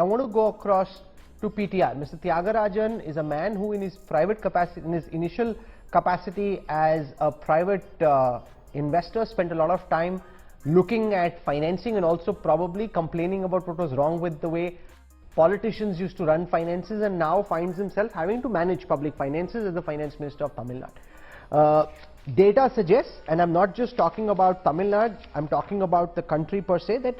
I want to go across to PTR. Mr. Thiagarajan is a man who in his private capacity, in his initial capacity as a private investor, spent a lot of time looking at financing and also probably complaining about what was wrong with the way politicians used to run finances, and now finds himself having to manage public finances as the finance minister of Tamil Nadu. Data suggests, and I'm not just talking about Tamil Nadu, I'm talking about the country per se, that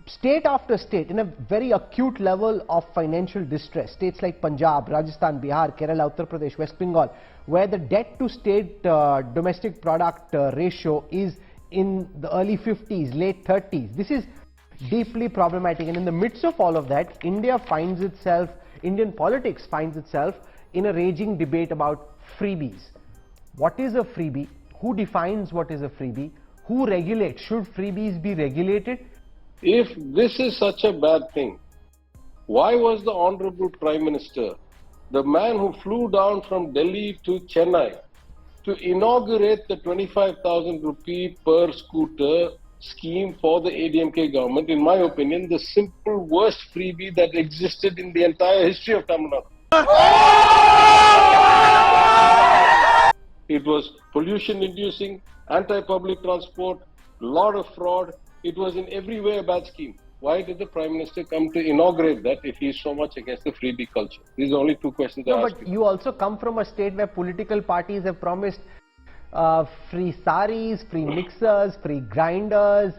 state after state in a very acute level of financial distress, states like Punjab, Rajasthan, Bihar, Kerala, Uttar Pradesh, West Bengal, where the debt to state domestic product ratio is in the early 50s, late 30s. This is deeply problematic, and in the midst of all of that, Indian politics finds itself in a raging debate about freebies. What is a freebie? Who defines what is a freebie? Who regulates? Should freebies be regulated? If this is such a bad thing, why was the Honorable Prime Minister, the man who flew down from Delhi to Chennai to inaugurate the 25,000 rupee per scooter scheme for the ADMK government, in my opinion, the simple worst freebie that existed in the entire history of Tamil Nadu. It was pollution inducing, anti-public transport, lot of fraud. It was in every way a bad scheme. Why did the Prime Minister come to inaugurate that if he is so much against the freebie culture? These are only two questions I ask. But you also come from a state where political parties have promised free saris, free mixers, free grinders,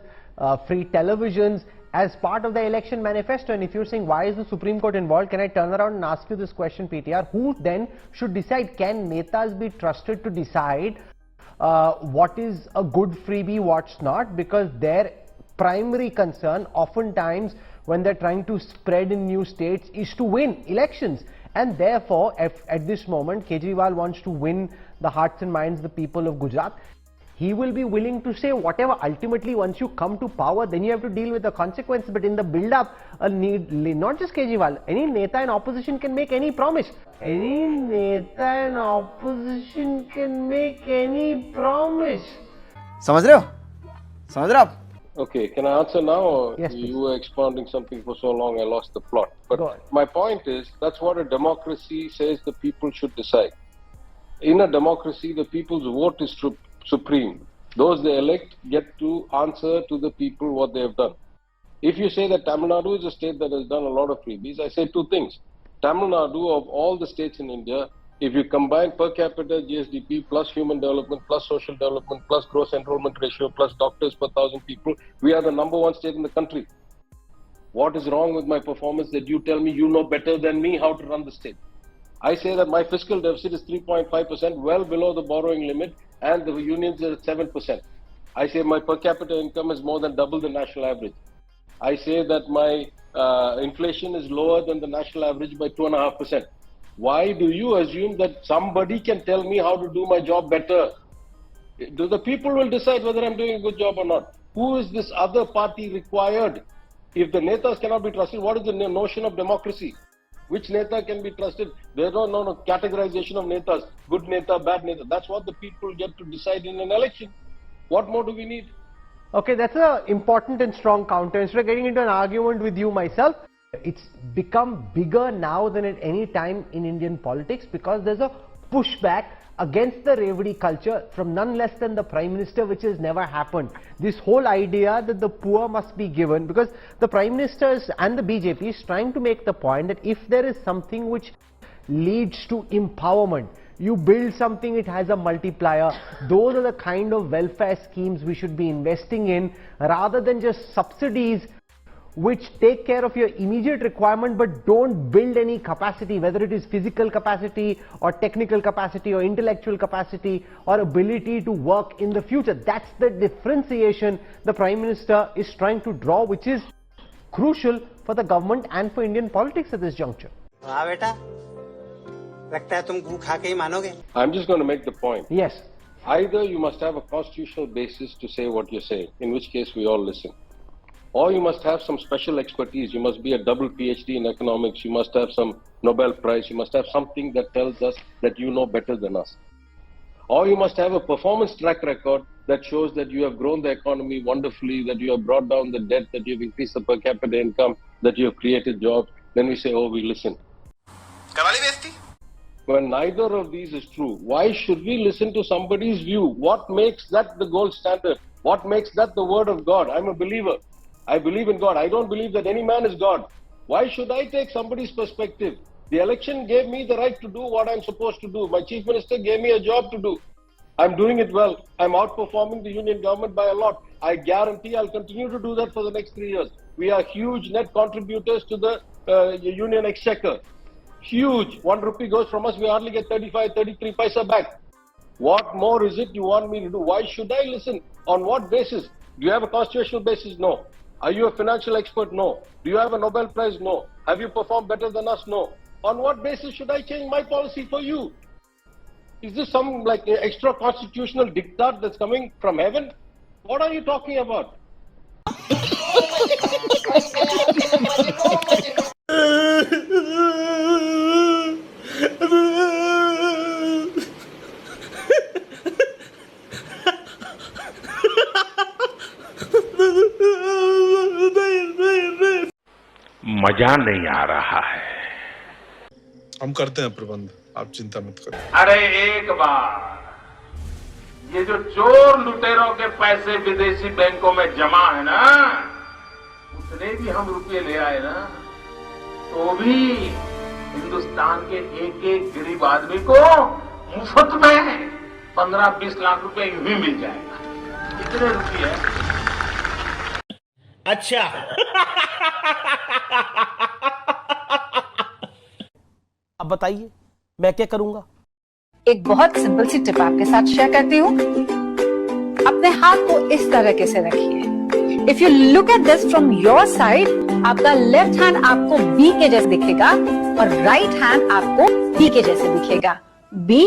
free televisions as part of the election manifesto. And if you're saying why is the Supreme Court involved, can I turn around and ask you this question, PTR? Who then should decide? Can netas be trusted to decide what is a good freebie, what's not? Because their primary concern oftentimes when they're trying to spread in new states is to win elections. And therefore, if at this moment Kejriwal wants to win the hearts and minds of the people of Gujarat, he will be willing to say whatever. Ultimately, once you come to power, then you have to deal with the consequences. But in the build-up, not just Kejriwal, any neta in opposition can make any promise. Any neta in opposition can make any promise. समझ रहे हो? समझ रहे हो आप? Okay, can I answer now? Or yes, please. You were expounding something for so long, I lost the plot. But my point is, that's what a democracy says the people should decide. In a democracy, the people's vote is supreme. Those they elect get to answer to the people what they have done. If you say that Tamil Nadu is a state that has done a lot of freebies, I say two things. Tamil Nadu, of all the states in India, if you combine per capita GSDP plus human development plus social development plus gross enrollment ratio plus doctors per thousand people, we are the #1 state in the country. What is wrong with my performance that you tell me you know better than me how to run the state? I say that my fiscal deficit is 3.5%, well below the borrowing limit, and the unions are at 7%. I say my per capita income is more than double the national average. I say that my inflation is lower than the national average by 2.5%. Why do you assume that somebody can tell me how to do my job better? The people will decide whether I'm doing a good job or not. Who is this other party required? If the netas cannot be trusted, what is the notion of democracy? Which neta can be trusted? There is no categorization of netas. Good neta, bad neta. That's what the people get to decide in an election. What more do we need? Okay, that's an important and strong counter. Instead of getting into an argument with you myself, it's become bigger now than at any time in Indian politics because there's a pushback against the Revdi culture from none less than the Prime Minister, which has never happened. This whole idea that the poor must be given, because the Prime Ministers and the BJP is trying to make the point that if there is something which leads to empowerment, you build something, it has a multiplier. Those are the kind of welfare schemes we should be investing in rather than just subsidies which take care of your immediate requirement but don't build any capacity, whether it is physical capacity or technical capacity or intellectual capacity or ability to work in the future. That's the differentiation the Prime Minister is trying to draw, which is crucial for the government and for Indian politics at this juncture. I'm just going to make the point. Yes. Either you must have a constitutional basis to say what you're saying, in which case we all listen. Or you must have some special expertise. You must be a double PhD in economics. You must have some Nobel Prize. You must have something that tells us that you know better than us. Or you must have a performance track record that shows that you have grown the economy wonderfully, that you have brought down the debt, that you have increased the per capita income, that you have created jobs, then we say, oh, we listen. When neither of these is true, why should we listen to somebody's view? What makes that the gold standard? What makes that the word of God? I'm a believer. I believe in God. I don't believe that any man is God. Why should I take somebody's perspective? The election gave me the right to do what I'm supposed to do. My chief minister gave me a job to do. I'm doing it well. I'm outperforming the union government by a lot. I guarantee I'll continue to do that for the next 3 years. We are huge net contributors to the union exchequer. Huge. 1 rupee goes from us, we hardly get 35, 33 paisa back. What more is it you want me to do? Why should I listen? On what basis? Do you have a constitutional basis? No. Are you a financial expert? No. Do you have a Nobel Prize? No. Have you performed better than us? No. On what basis should I change my policy for you? Is this some like extra constitutional diktat that's coming from heaven? What are you talking about? मजा नहीं आ रहा है। हम करते हैं प्रबंध, आप चिंता मत करें। अरे एक बार ये जो चोर लुटेरों के पैसे विदेशी बैंकों में जमा है ना, उतने भी हम रुपये ले आए ना, तो भी हिंदुस्तान के एक एक गरीब आदमी को मुफ्त में 15-20 लाख रुपए यूं ही मिल जाएगा। कितने रुपये? अच्छा अब बताइए मैं क्या करूंगा? एक बहुत सिंपल सी टिप आपके साथ शेयर करती हूँ। अपने हाथ को इस तरह से रखिए। If you look at this from your side, आपका लेफ्ट हैंड आपको बी के जैसे दिखेगा और राइट हैंड आपको डी के जैसे दिखेगा। B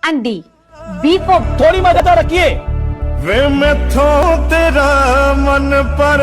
and D. B for थोड़ी मदद रखिए। वे मैं थो तेरा मन पर